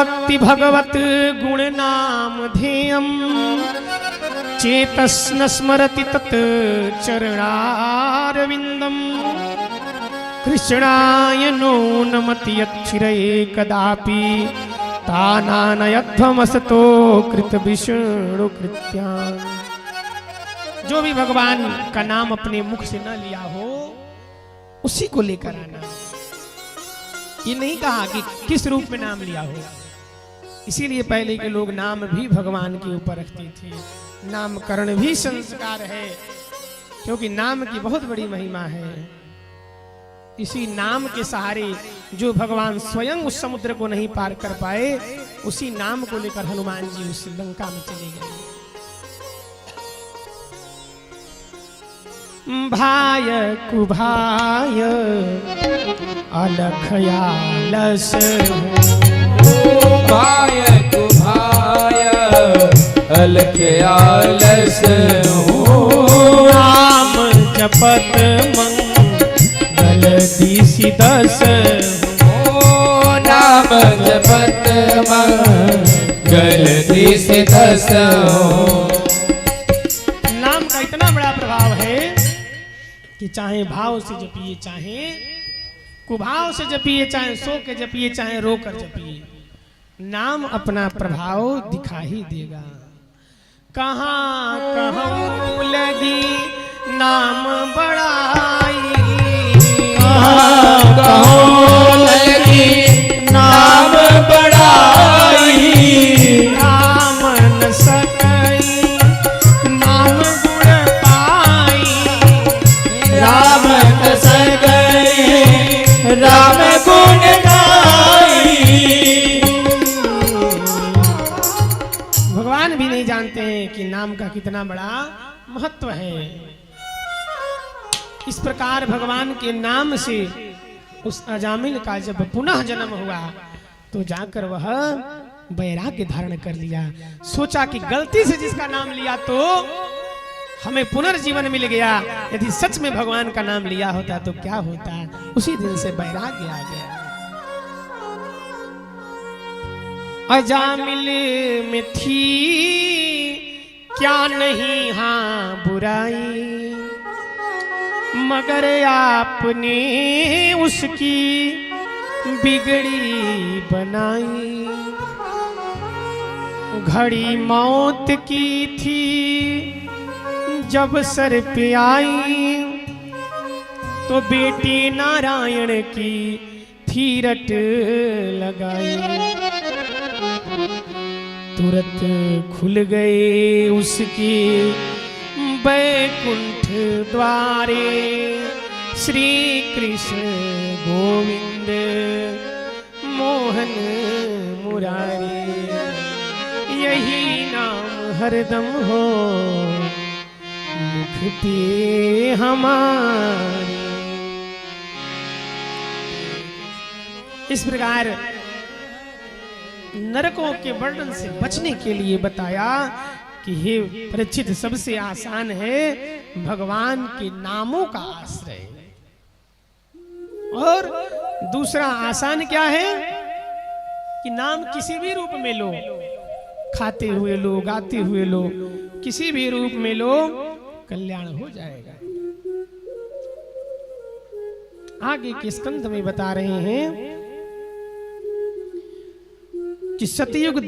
वक्ति भगवत गुण नाम ध्येयम चेतस्न स्मरति तत् चरणारविंदम कृष्णाय नो नमति यच्छिरये कदापि तानानयध्वमसतो कृत विष्णु कृत्यान्। जो भी भगवान का नाम अपने मुख से न लिया हो उसी को लेकर आना। ये नहीं कहा कि किस रूप में नाम लिया हो। इसीलिए पहले के लोग नाम भी भगवान के ऊपर रखते थे। नामकरण भी संस्कार है, क्योंकि नाम की बहुत बड़ी महिमा है। इसी नाम के सहारे जो भगवान स्वयं उस समुद्र को नहीं पार कर पाए, उसी नाम को लेकर हनुमान जी उस लंका में चले गए। भाय कुभाय अलखयालस भाय कुभाय अलखयालस नाम जपत मंगल दिसि दस नाम जपत मंगल दिसि दस। नाम का इतना बड़ा प्रभाव है कि चाहे भाव से जपिए, चाहे कुभाव से जपिए, चाहे सो के जपिए, चाहे रो कर जपिए, नाम अपना प्रभाव दिखा ही देगा। कहाँ कहूँ लगी नाम बड़ाई, कहाँ कहूँ लगी नाम बड़ाई, राम न सकई नाम गुण पाई, राम न सकई राम गुण गाई। भगवान भी नहीं जानते हैं कि नाम का कितना बड़ा महत्व है। इस प्रकार भगवान के नाम से उस अजामिल का जब पुनः जन्म हुआ तो जाकर वह वैराग्य धारण कर लिया। सोचा कि गलती से जिसका नाम लिया तो हमें पुनर्जीवन मिल गया, यदि सच में भगवान का नाम लिया होता तो क्या होता। उसी दिन से वैराग्य आ गया। अजामिल में थी क्या नहीं हाँ बुराई, मगर आपने उसकी बिगड़ी बनाई। घड़ी मौत की थी जब सर पे आई, तो बेटी नारायण की थी रट लगाई। तुरंत खुल गए उसकी बैकुंठ द्वारे, श्री कृष्ण गोविंद मोहन मुरारी। यही नाम हरदम हो मुख पे हमारे। इस प्रकार नरकों के वर्णन से बचने के लिए बताया कि हे परीक्षित, सबसे आसान है भगवान के नामों का आश्रय। और दूसरा आसान क्या है कि नाम किसी भी रूप में लो, खाते हुए लो, गाते हुए लो, किसी भी रूप में लो, कल्याण हो जाएगा। आगे के स्कंध में बता रहे हैं कि सतयुग,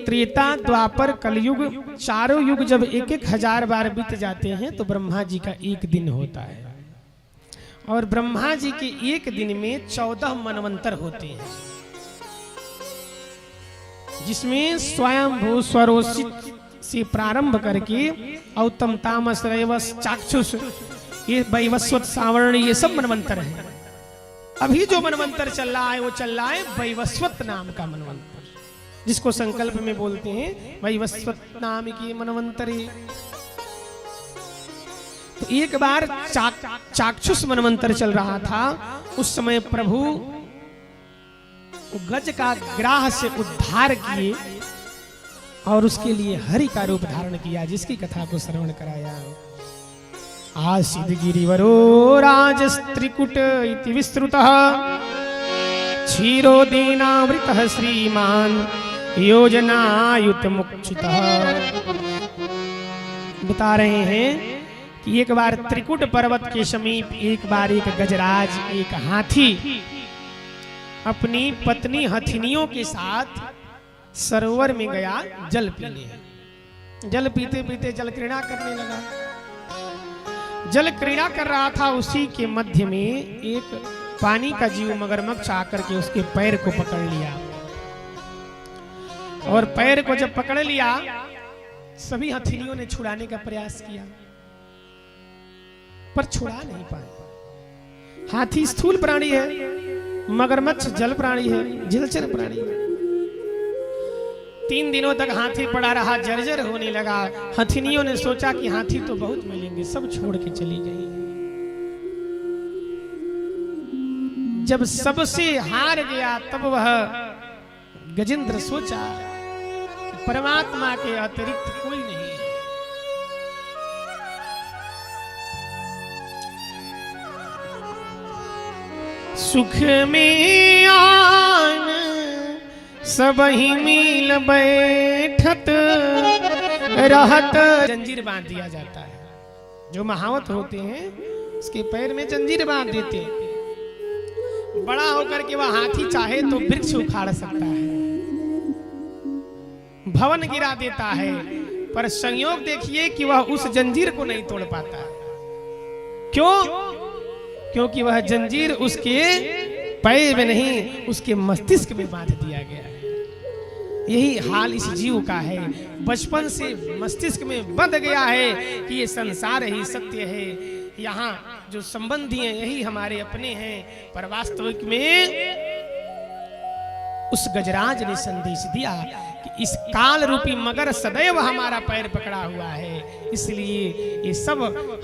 त्रेता, द्वापर, कलयुग, चारों युग जब 1,000 बार बीत जाते हैं तो ब्रह्मा जी का एक दिन होता है। और ब्रह्मा जी के एक दिन में 14 मनवंतर होते हैं, जिसमें स्वयंभू, स्वरोचित से प्रारंभ करके औतम, तामस, रैवस, चाक्षुष, ये वैवस्वत, सावर्ण, ये सब मनवंतर हैं। अभी जो मनवंतर चल रहा है वो चल रहा है वैवस्वत नाम का मनवंतर, जिसको संकल्प में बोलते हैं वैवस्वत नाम की मनवंतरी। तो एक बार चाक्षुष मनवंतर चल रहा था। उस समय प्रभु गज का ग्राह से उद्धार किए और उसके लिए हरि का रूप धारण किया, जिसकी कथा को श्रवण कराया। आसीद गिरिवरो राजस्त्रिकुट इति विस्तृतः क्षीरोदीनामृतः श्रीमान योजनायुत मुक्षितः। बता रहे हैं कि एक बार त्रिकुट पर्वत के समीप एक बार एक गजराज, एक हाथी अपनी पत्नी हथिनियों के साथ सरोवर में गया जल पीने। जल पीते पीते जल क्रीड़ा करने लगा। जल क्रीड़ा कर रहा था, उसी के मध्य में एक पानी का जीव मगरमच्छ आकर के उसके पैर को पकड़ लिया। और पैर को जब पकड़ लिया, सभी हथिनियों ने छुड़ाने का प्रयास किया, पर छुड़ा नहीं पाए। हाथी स्थूल प्राणी है, मगरमच्छ जल प्राणी है, जलचर प्राणी है। 3 दिनों तक हाथी पड़ा रहा, जर्जर होने लगा। हथिनियों ने सोचा कि हाथी तो बहुत मिलेंगे, सब छोड़ के चली गई। जब सबसे हार गया, तब वह गजेंद्र सोचा कि परमात्मा के अतिरिक्त कोई नहीं है। सुख में आन सबही मिल बैठत रहत। जंजीर बांध दिया जाता है। जो महावत होते हैं उसके पैर में जंजीर बांध देते हैं। बड़ा होकर के वह हाथी चाहे तो वृक्ष उखाड़ सकता है, भवन गिरा देता है, पर संयोग देखिए कि वह उस जंजीर को नहीं तोड़ पाता। क्यों? क्योंकि वह जंजीर उसके पैर में नहीं, उसके मस्तिष्क में बांध दिया गया है। यही हाल इस जीव का है। बचपन से मस्तिष्क में बंध गया है कि ये संसार ही सत्य है, यहाँ जो संबंधी हैं यही हमारे अपने हैं। पर वास्तविक में उस गजराज ने संदेश दिया कि इस काल रूपी मगर सदैव हमारा पैर पकड़ा हुआ है, इसलिए ये सब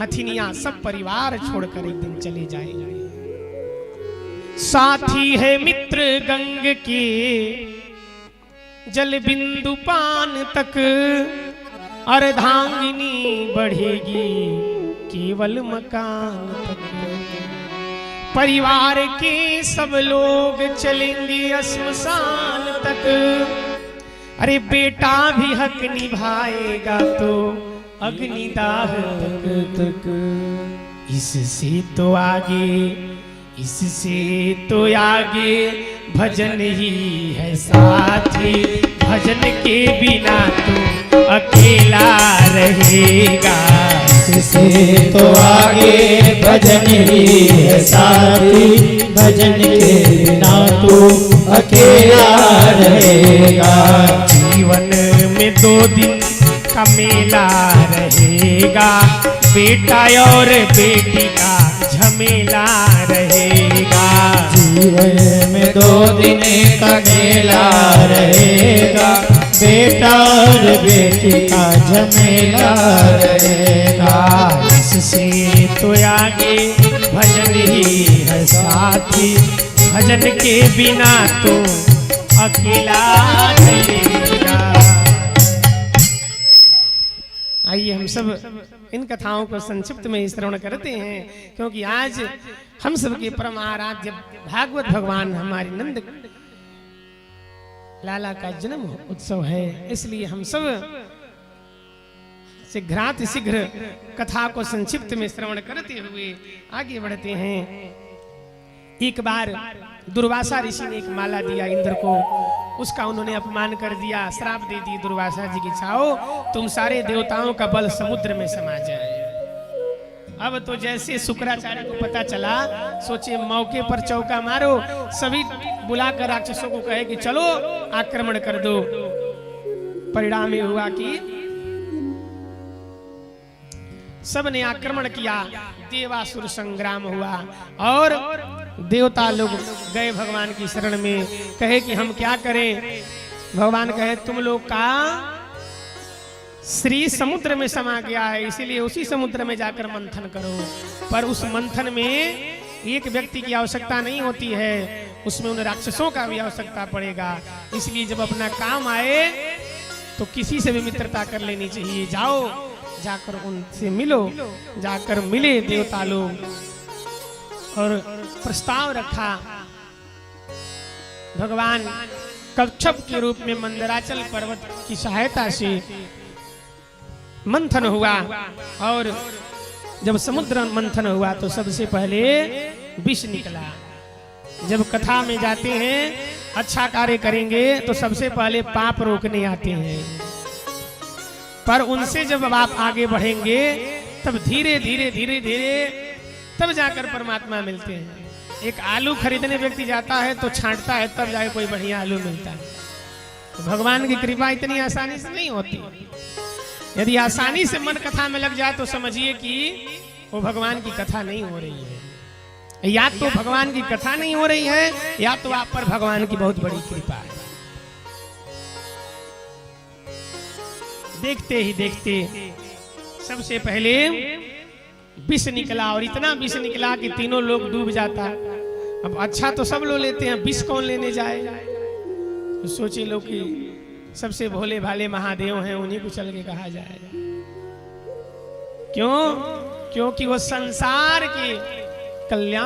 हथिनियां, सब परिवार छोड़कर एक दिन चले जाएंगे। साथी है मित्र गंग के जल बिंदु पान तक, अर्धांगिनी बढ़ेगी केवल मकान तक। परिवार के सब लोग चलेंगे श्मशान तक। अरे बेटा भी हक निभाएगा तो अग्निदाह तक तक। इससे तो आगे, इससे तो आगे भजन ही है साथी। भजन के बिना तो अकेला रहेगा। इससे तो आगे भजन ही है साथी। भजन के बिना तो अकेला रहेगा। जीवन में 2 दिन का मेला रहेगा, बेटा और बेटी का झमेला रहेगा। जीवन में 2 दिन का मेला रहेगा, बेटा और बेटी का झमेला रहेगा। इससे तो आगे भजन ही है साथी। भजन के बिना तो अकेला रहेगा। आइए हम सब इन कथाओं को संक्षिप्त में श्रवण करते हैं, क्योंकि आज हम सबके परम आराध्य भागवत भगवान हमारे नंद लाला का जन्म उत्सव है। इसलिए हम सब शीघ्र कथा को संक्षिप्त में श्रवण करते हुए आगे बढ़ते हैं। एक बार दुर्वासा ऋषि ने एक माला दिया इंद्र को, उसका उन्होंने अपमान कर दिया, श्राप दे दी दुर्वासा जी की, चाहो तुम सारे देवताओं का बल समुद्र में समा जाए। अब तो जैसे शुक्राचार्य को पता चला, सोचे मौके पर चौका मारो, सभी बुलाकर राक्षसों को कहे कि चलो आक्रमण कर दो। परिणाम ये हुआ कि सबने आक्रमण किया, देवासुर संग्राम हुआ और देवता लोग गए भगवान की शरण में, कहे कि हम क्या करें। भगवान कहे तुम लोग का श्री समुद्र में समा गया है, इसीलिए उसी समुद्र में जाकर मंथन करो। पर उस मंथन में एक व्यक्ति की आवश्यकता नहीं होती है, उसमें उन राक्षसों का भी आवश्यकता पड़ेगा। इसलिए जब अपना काम आए तो किसी से भी मित्रता कर लेनी चाहिए। जाओ जाकर उनसे मिलो। जाकर मिले देवता लोग और प्रस्ताव रखा भगवान कच्छप के रूप में मंदराचल पर्वत की सहायता से मंथन हुआ, और जब समुद्र मंथन हुआ तो सबसे पहले विष निकला। जब कथा में जाते हैं अच्छा कार्य करेंगे तो सबसे पहले पाप रोकने आते हैं, पर उनसे जब आप आगे बढ़ेंगे तब धीरे धीरे धीरे धीरे तब जाकर परमात्मा मिलते हैं। एक आलू खरीदने व्यक्ति जाता है तो छांटता है, तब जाके कोई बढ़िया आलू मिलता है। तो भगवान की कृपा इतनी आसानी से नहीं होती। यदि आसानी से मन कथा में लग जाए तो समझिए कि वो भगवान की कथा नहीं हो रही है। या तो भगवान की कथा नहीं हो रही है, या तो आप पर भगवान की बहुत बड़ी कृपा है। देखते ही देखते सबसे पहले विष निकला, और इतना विष निकला कि तीनों लोग डूब जाता। अब अच्छा तो सब लोग लेते हैं, विष कौन लेने जाए? तो सोचे लोग कि सबसे भोले भाले महादेव हैं, उन्हीं को चल के कहा जाएगा। क्यों? क्योंकि वो संसार के कल्याण